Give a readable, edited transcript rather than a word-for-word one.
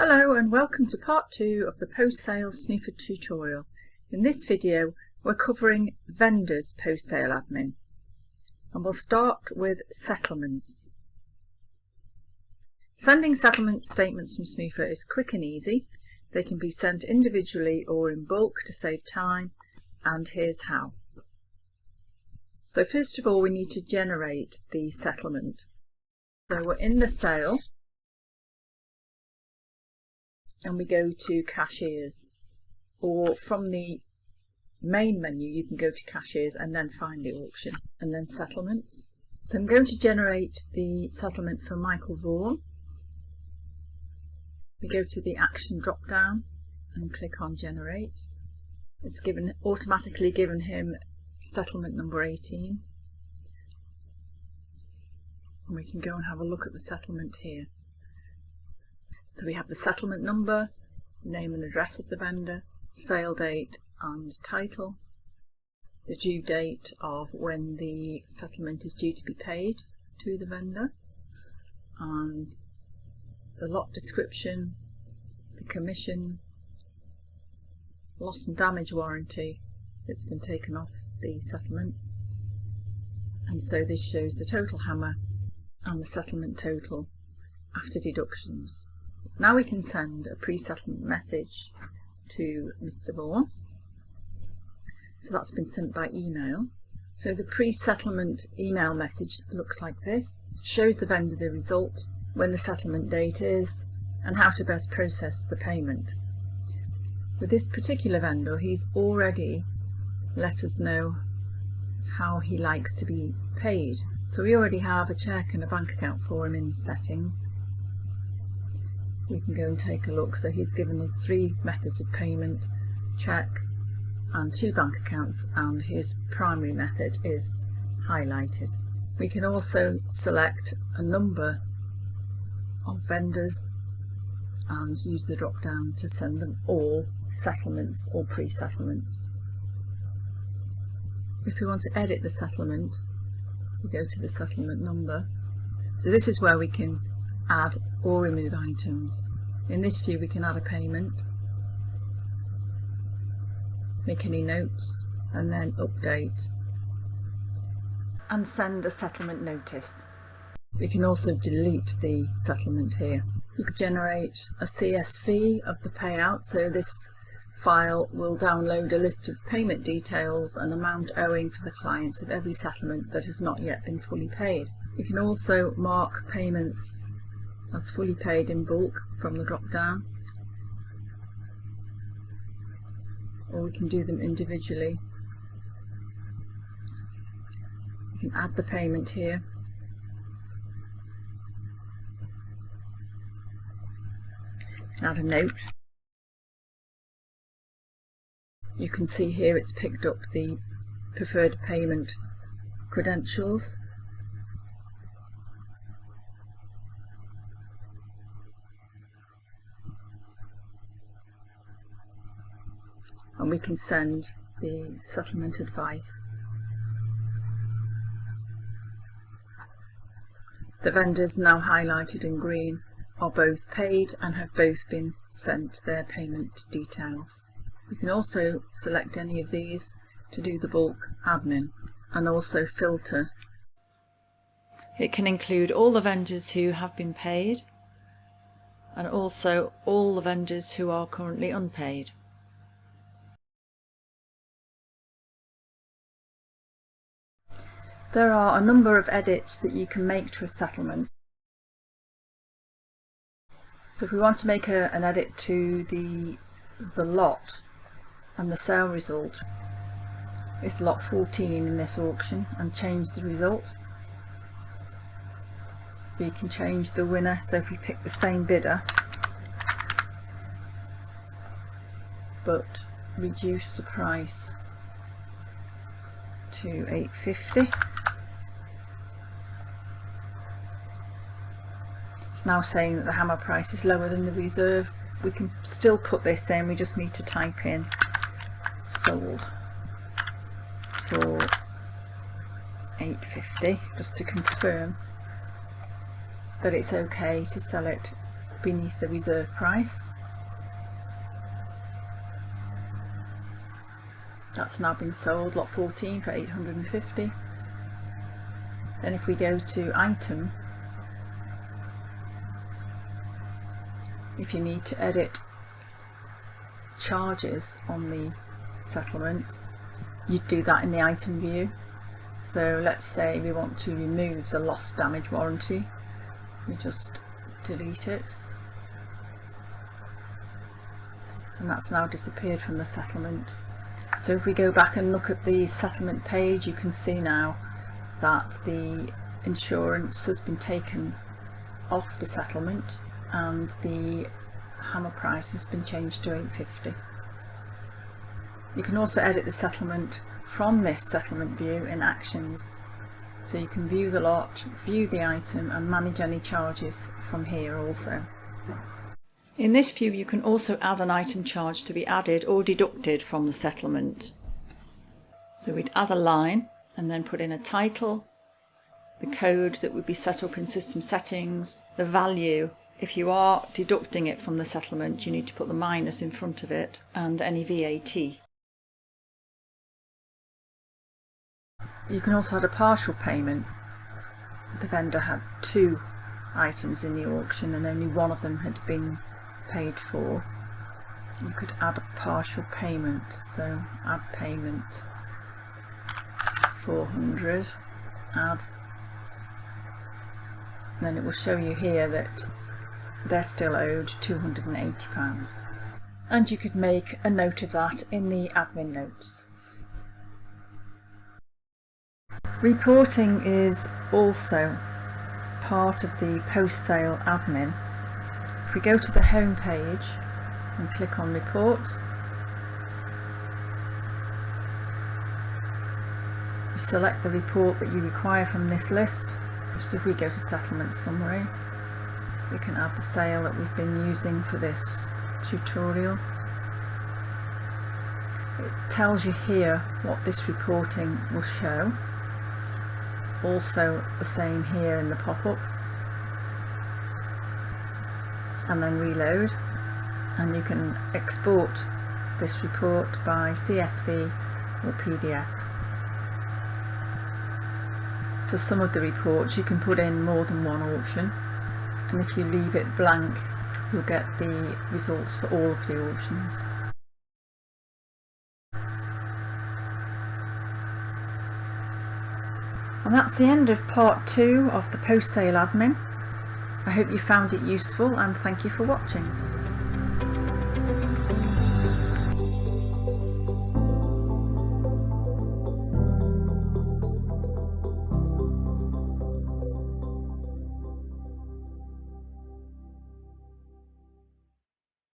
Hello and welcome to part 2 of the post-sale snooper tutorial. In this video we're covering vendors post-sale admin and we'll start with settlements. Sending settlement statements from Snooper is quick and easy. They can be sent individually or in bulk to save time, and here's how. So first of all we need to generate the settlement. So we're in the sale and we go to cashiers, or from the main menu you can go to cashiers and then find the auction and then settlements. So I'm going to generate the settlement for Michael Vaughan. We go to the action drop down and click on generate. It's automatically given him settlement number 18, and we can go and have a look at the settlement here. So we have the settlement number, name and address of the vendor, sale date and title, the due date of when the settlement is due to be paid to the vendor, and the lot description, the commission, loss and damage warranty that's been taken off the settlement, and so this shows the total hammer and the settlement total after deductions. Now we can send a pre-settlement message to Mr. Vaughan. So that's been sent by email. So the pre-settlement email message looks like this. It shows the vendor the result, when the settlement date is, and how to best process the payment. With this particular vendor, he's already let us know how he likes to be paid. So we already have a cheque and a bank account for him in settings. We can go and take a look. So he's given us 3 methods of payment: cheque and 2 bank accounts, and his primary method is highlighted. We can also select a number of vendors and use the drop down to send them all settlements or pre-settlements. If we want to edit the settlement, we go to the settlement number. So this is where we can add or remove items. In this view we can add a payment, make any notes, and then update and send a settlement notice. We can also delete the settlement here. You can generate a CSV of the payout, so this file will download a list of payment details and amount owing for the clients of every settlement that has not yet been fully paid. We can also mark payments as fully paid in bulk from the drop down, or we can do them individually. We can add the payment here, add a note. You can see here it's picked up the preferred payment credentials. And we can send the settlement advice. The vendors now highlighted in green are both paid and have both been sent their payment details. You can also select any of these to do the bulk admin and also filter. It can include all the vendors who have been paid and also all the vendors who are currently unpaid. There are a number of edits that you can make to a settlement. So if we want to make an edit to the lot and the sale result, it's lot 14 in this auction, and change the result. We can change the winner, so if we pick the same bidder but reduce the price to $8.50. It's now saying that the hammer price is lower than the reserve. We can still put this in, we just need to type in sold for $8.50 just to confirm that it's okay to sell it beneath the reserve price. That's now been sold, lot 14 for 850. Then if we go to item, if you need to edit charges on the settlement, you'd do that in the item view. So let's say we want to remove the loss damage warranty, we just delete it, and that's now disappeared from the settlement. So if we go back and look at the settlement page, you can see now that the insurance has been taken off the settlement and the hammer price has been changed to $850. You can also edit the settlement from this settlement view in Actions, so you can view the lot, view the item and manage any charges from here also. In this view you can also add an item charge to be added or deducted from the settlement. So we'd add a line and then put in a title, the code that would be set up in system settings, the value. If you are deducting it from the settlement, you need to put the minus in front of it, and any VAT. You can also add a partial payment. The vendor had 2 items in the auction and only one of them had been paid for. You could add a partial payment, so add payment 400, add. Then it will show you here that they're still owed £280. And you could make a note of that in the admin notes. Reporting is also part of the post-sale admin. If we go to the home page and click on reports, you select the report that you require from this list. So if we go to settlement summary, we can add the sale that we've been using for this tutorial. It tells you here what this reporting will show. Also the same here in the pop-up, and then reload, and you can export this report by CSV or PDF. For some of the reports you can put in more than one auction, and if you leave it blank you'll get the results for all of the auctions. And that's the end of part 2 of the post-sale admin. I hope you found it useful and thank you for watching.